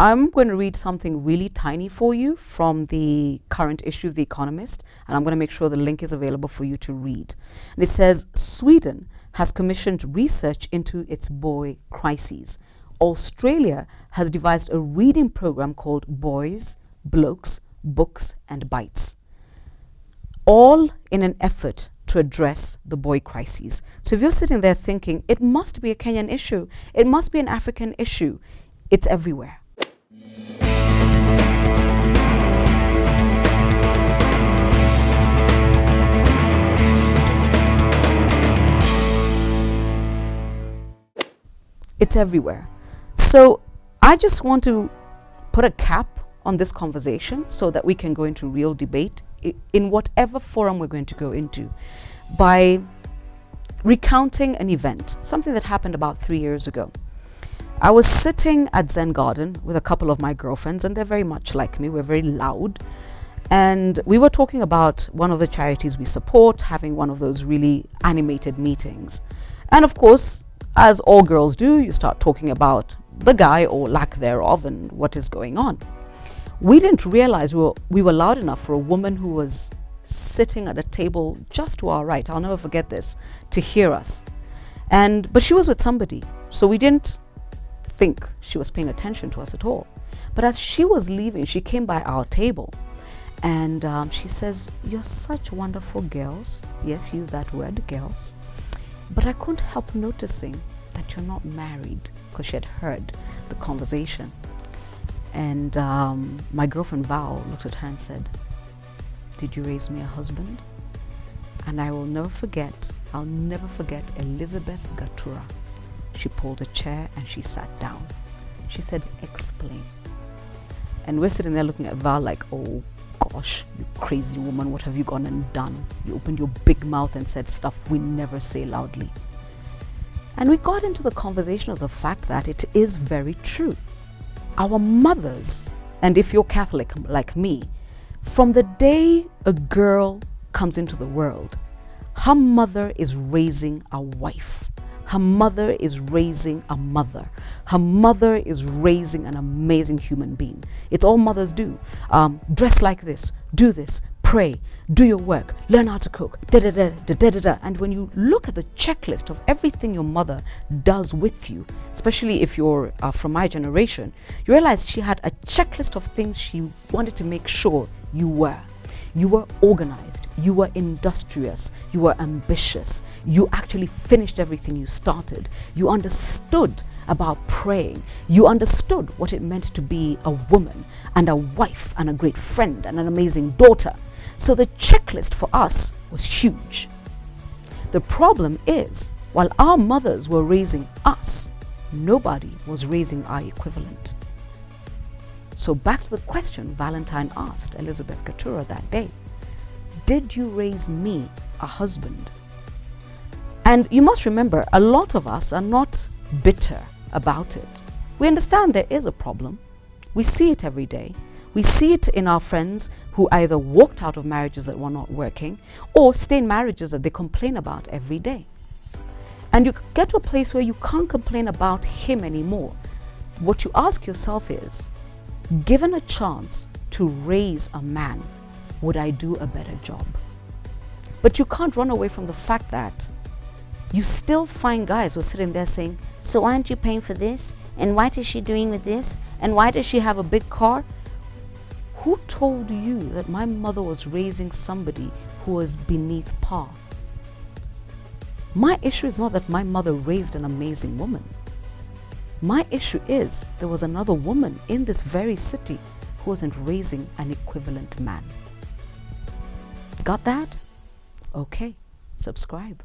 I'm going to read something really tiny for you from the current issue of The Economist, and I'm going to make sure the link is available for you to read. And it says, Sweden has commissioned research into its boy crises. Australia has devised a reading program called Boys, Blokes, Books and Bites, all in an effort to address the boy crises. So if you're sitting there thinking, it must be a Kenyan issue, it must be an African issue, it's everywhere. It's everywhere. So I just want to put a cap on this conversation so that we can go into real debate in whatever forum we're going to go into by recounting an event, something that happened about 3 years ago. I was sitting at Zen Garden with a couple of my girlfriends, and they're very much like me. We're very loud. And we were talking about one of the charities we support, having one of those really animated meetings. And of course, as all girls do, you start talking about the guy or lack thereof and what is going on. We didn't realize we were loud enough for a woman who was sitting at a table just to our right, I'll never forget this, to hear us. But she was with somebody, so we didn't think she was paying attention to us at all. But as she was leaving, she came by our table and she says, "You're such wonderful girls." Yes, use that word, girls. But I couldn't help noticing that you're not married, because she had heard the conversation. And my girlfriend Val looked at her and said, "Did you raise me a husband?" And I'll never forget Elizabeth Gatura. She pulled a chair and she sat down. She said, "Explain." And we're sitting there looking at Val like, "Oh gosh, you crazy woman, what have you gone and done? You opened your big mouth and said stuff we never say loudly." And we got into the conversation of the fact that it is very true. Our mothers, and if you're Catholic like me, from the day a girl comes into the world, her mother is raising a wife. Her mother is raising a mother. Her mother is raising an amazing human being. It's all mothers do. Dress like this, do this, pray, do your work, learn how to cook, da-da-da-da-da-da-da. And when you look at the checklist of everything your mother does with you, especially if you're from my generation, you realize she had a checklist of things she wanted to make sure you were. You were organized, you were industrious, you were ambitious, you actually finished everything you started, you understood about praying, you understood what it meant to be a woman and a wife and a great friend and an amazing daughter. So the checklist for us was huge. The problem is, while our mothers were raising us, nobody was raising our equivalent. So back to the question Valentine asked Elizabeth Gatura that day. Did you raise me a husband? And you must remember, a lot of us are not bitter about it. We understand there is a problem. We see it every day. We see it in our friends who either walked out of marriages that were not working or stay in marriages that they complain about every day. And you get to a place where you can't complain about him anymore. What you ask yourself is, given a chance to raise a man, would I do a better job? But you can't run away from the fact that you still find guys who are sitting there saying, "So why aren't you paying for this? And what is she doing with this? And why does she have a big car?" Who told you that my mother was raising somebody who was beneath par? My issue is not that my mother raised an amazing woman. My issue is there was another woman in this very city who wasn't raising an equivalent man. Got that? Okay, subscribe.